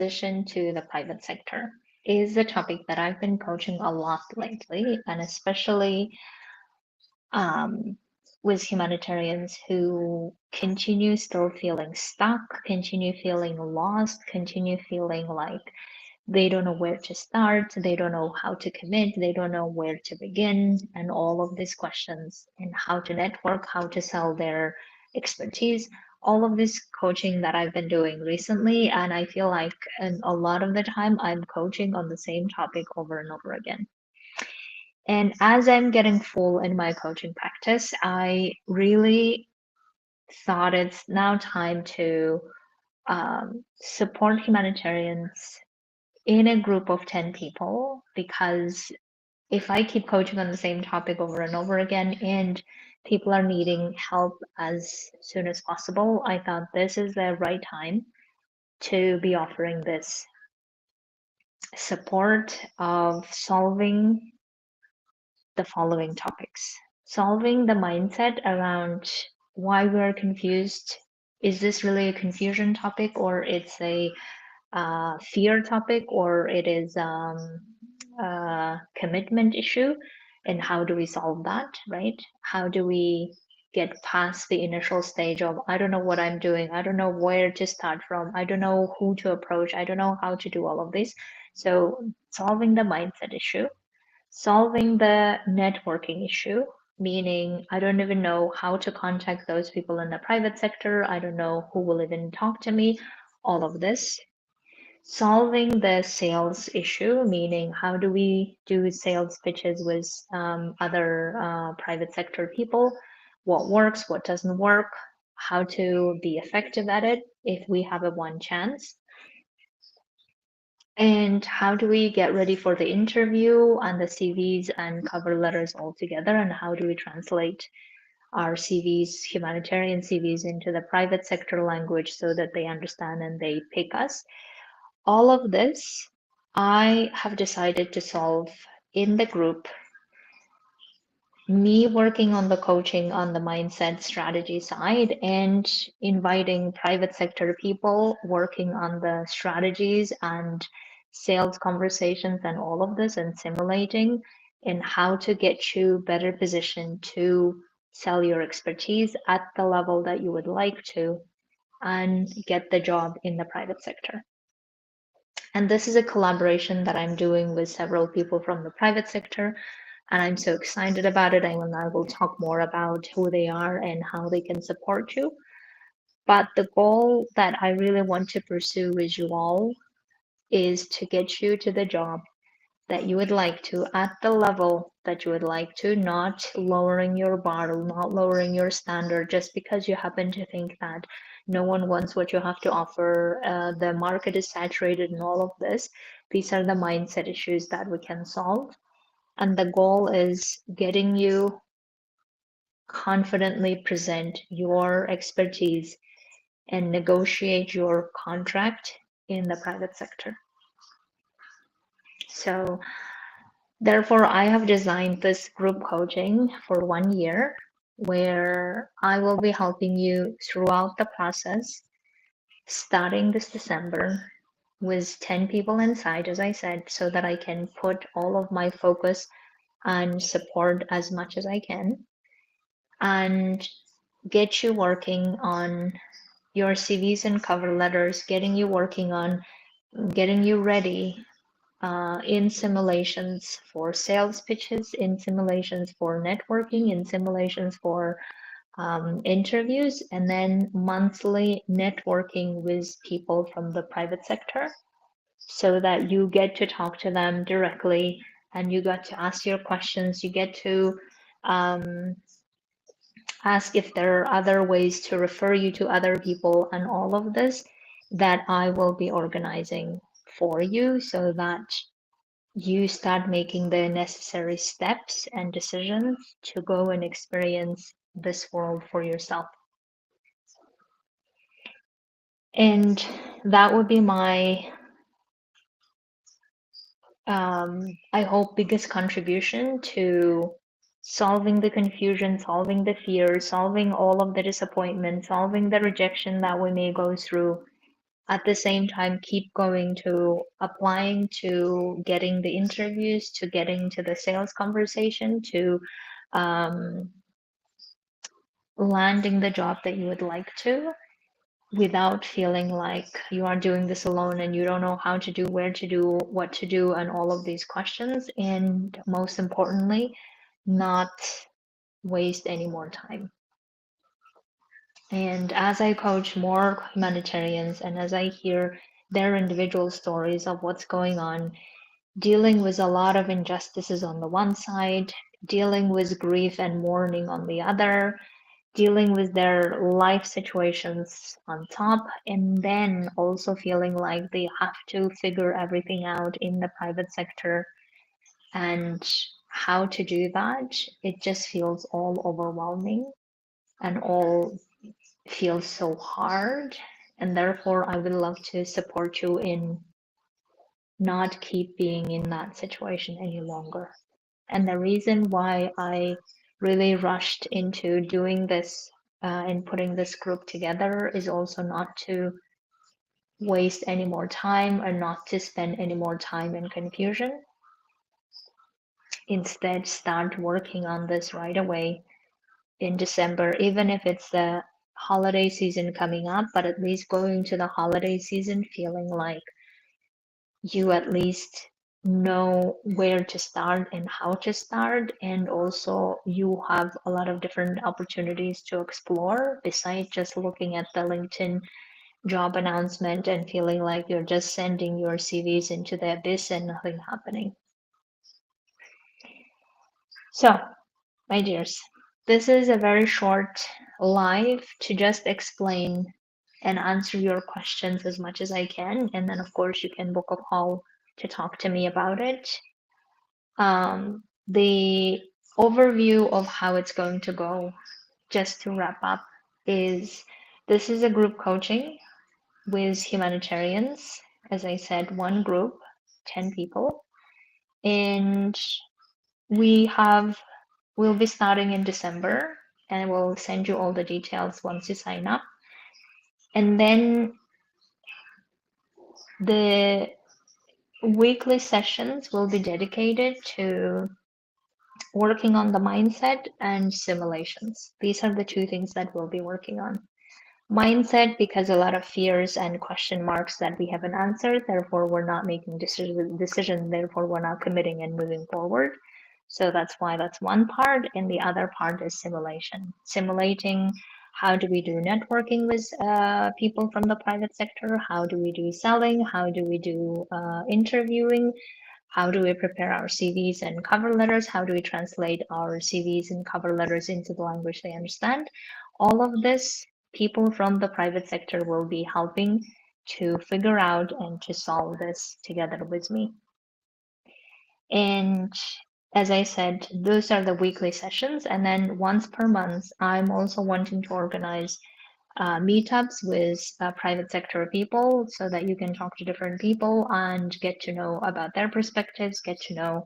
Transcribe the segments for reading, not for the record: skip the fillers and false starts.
transition to the private sector is a topic that I've been coaching a lot lately, and especially um, with humanitarians who continue still feeling stuck, continue feeling lost, continue feeling like they don't know where to start, they don't know how to commit, they don't know where to begin, and all of these questions, and how to network, how to sell their expertise, all of this coaching that I've been doing recently. And I feel like a lot of the time I'm coaching on the same topic over and over again. And as I'm getting full in my coaching practice, I really thought it's now time to support humanitarians in a group of 10 people, because if I keep coaching on the same topic over and over again and people are needing help as soon as possible, I thought this is the right time to be offering this support of solving the following topics. Solving the mindset around why we're confused. Is this really a confusion topic, or it's a fear topic, or it is a commitment issue? And how do we solve that, right? How do we get past the initial stage of, I don't know what I'm doing, I don't know where to start from, I don't know who to approach, I don't know how to do all of this. So solving the mindset issue, solving the networking issue, meaning I don't even know how to contact those people in the private sector, I don't know who will even talk to me, all of this. Solving the sales issue, meaning how do we do sales pitches with other private sector people, what works, what doesn't work, how to be effective at it if we have a one chance, and how do we get ready for the interview and the CVs and cover letters all together, and how do we translate our CVs, humanitarian CVs, into the private sector language so that they understand and they pick us. All of this I have decided to solve in the group. Me working on the coaching on the mindset strategy side, and inviting private sector people working on the strategies and sales conversations and all of this, and simulating and how to get you better positioned to sell your expertise at the level that you would like to and get the job in the private sector. And this is a collaboration that I'm doing with several people from the private sector, and I'm so excited about it. I will talk more about who they are and how they can support you. But the goal that I really want to pursue with you all is to get you to the job that you would like to at the level that you would like to, not lowering your bar, not lowering your standard just because you happen to think that no one wants what you have to offer, the market is saturated, and all of this. These are the mindset issues that we can solve. And the goal is getting you confidently present your expertise and negotiate your contract in the private sector. So therefore, I have designed this group coaching for 1 year, where I will be helping you throughout the process, starting this December, with 10 people inside, as I said, so that I can put all of my focus and support as much as I can, and get you working on your CVs and cover letters, getting you working on getting you ready in simulations for sales pitches, in simulations for networking, in simulations for interviews, and then monthly networking with people from the private sector, so that you get to talk to them directly and you get to ask your questions. You get to ask if there are other ways to refer you to other people, and all of this that I will be organizing for you, so that you start making the necessary steps and decisions to go and experience this world for yourself. And that would be my, I hope, biggest contribution to solving the confusion, solving the fear, solving all of the disappointment, solving the rejection that we may go through, at the same time keep going to applying, to getting the interviews, to getting to the sales conversation, to um, landing the job that you would like to, without feeling like you are doing this alone and you don't know how to do, where to do, what to do, and all of these questions. And most importantly, not waste any more time. And as I coach more humanitarians and as I hear their individual stories of what's going on, dealing with a lot of injustices on the one side, dealing with grief and mourning on the other, dealing with their life situations on top, and then also feeling like they have to figure everything out in the private sector and how to do that, it just feels all overwhelming and all feels so hard. And therefore, I would love to support you in not keep being in that situation any longer. And the reason why I really rushed into doing this and putting this group together is also not to waste any more time or not to spend any more time in confusion. Instead, start working on this right away in December, even if it's the holiday season coming up, but at least going to the holiday season feeling like you at least know where to start and how to start, and also you have a lot of different opportunities to explore besides just looking at the LinkedIn job announcement and feeling like you're just sending your CVs into the abyss and nothing happening. So, my dears, this is a very short live to just explain and answer your questions as much as I can, and then of course you can book a call to talk to me about it. The overview of how it's going to go, just to wrap up, is this is a group coaching with humanitarians. As I said, one group, 10 people. And we'll be starting in December, and we'll send you all the details once you sign up. And then the weekly sessions will be dedicated to working on the mindset and simulations. These are the two things that we'll be working on. Mindset, because a lot of fears and question marks that we haven't answered, therefore we're not making decisions, therefore we're not committing and moving forward. So that's why that's one part, and the other part is simulation. Simulating how do we do networking with people from the private sector, how do we do selling, how do we do interviewing, how do we prepare our CVs and cover letters? How do we translate our CVs and cover letters into the language they understand? All of this, people from the private sector will be helping to figure out and to solve this together with me. And as I said, those are the weekly sessions. And then once per month, I'm also wanting to organize meetups with private sector people so that you can talk to different people and get to know about their perspectives, get to know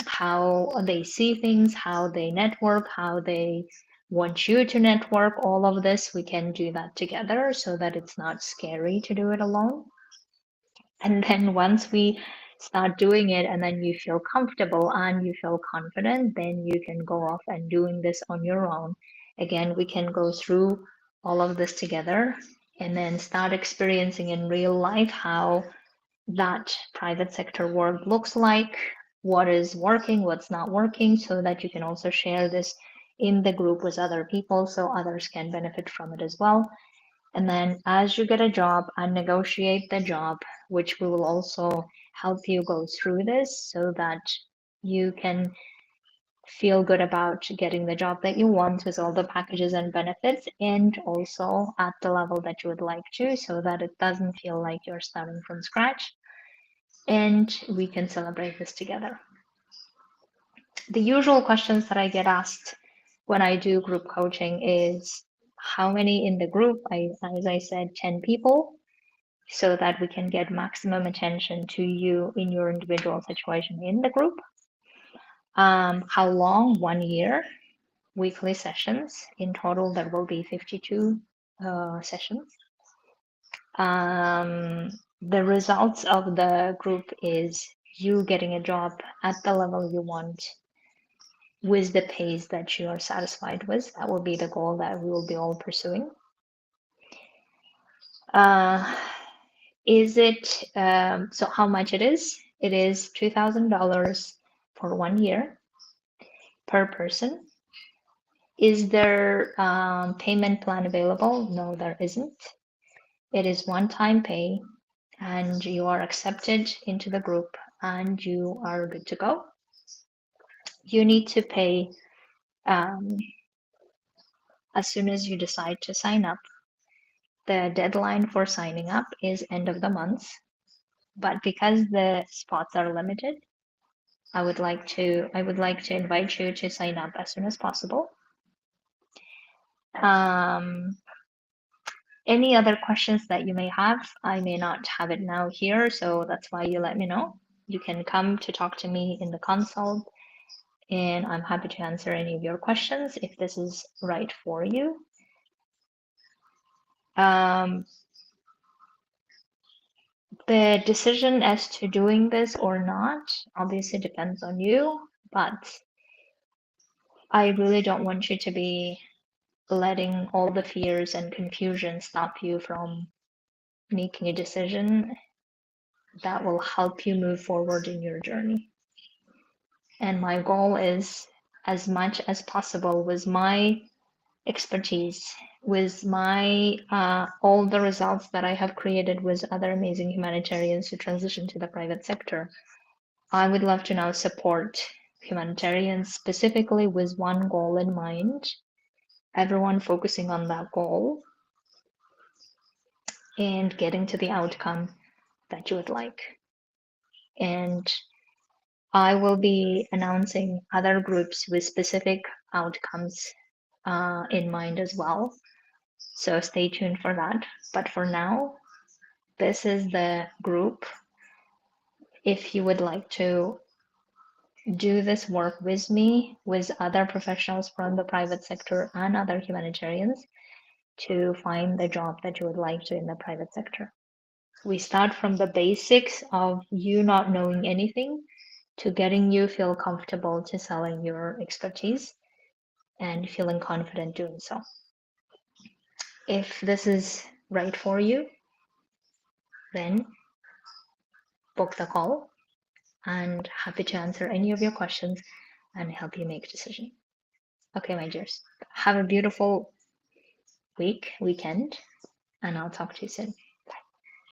how they see things, how they network, how they want you to network. All of this, we can do that together so that it's not scary to do it alone. And then once we start doing it and then you feel comfortable and you feel confident, then you can go off and doing this on your own. Again, we can go through all of this together and then start experiencing in real life how that private sector work looks like, what is working, what's not working, so that you can also share this in the group with other people so others can benefit from it as well. And then as you get a job and negotiate the job, which we will also help you go through this so that you can feel good about getting the job that you want with all the packages and benefits, and also at the level that you would like to, so that it doesn't feel like you're starting from scratch. And we can celebrate this together. The usual questions that I get asked when I do group coaching is how many in the group? As I said, 10 people, so that we can get maximum attention to you in your individual situation in the group. How long? 1 year, weekly sessions. In total, there will be 52 sessions. The results of the group is you getting a job at the level you want with the pace that you are satisfied with. That will be the goal that we will be all pursuing. Is it so how much it is? It is $2,000 for 1 year per person. Is there payment plan available? No, there isn't. It is one-time pay, and you are accepted into the group and you are good to go. You need to pay as soon as you decide to sign up. The deadline for signing up is end of the month, but because the spots are limited, I would like to invite you to sign up as soon as possible. Any other questions that you may have, I may not have it now here, so that's why you let me know. You can come to talk to me in the consult, and I'm happy to answer any of your questions if this is right for you. The decision as to doing this or not obviously depends on you, but I really don't want you to be letting all the fears and confusion stop you from making a decision that will help you move forward in your journey. And my goal is, as much as possible, with my expertise, with my all the results that I have created with other amazing humanitarians who transition to the private sector, I would love to now support humanitarians specifically with one goal in mind, everyone focusing on that goal and getting to the outcome that you would like. And I will be announcing other groups with specific outcomes in mind as well. So stay tuned for that. But for now, this is the group. If you would like to do this work with me, with other professionals from the private sector and other humanitarians to find the job that you would like to in the private sector. We start from the basics of you not knowing anything to getting you feel comfortable to selling your expertise and feeling confident doing so. If this is right for you, then book the call and happy to answer any of your questions and help you make a decision. Okay, my dears, have a beautiful weekend, and I'll talk to you soon.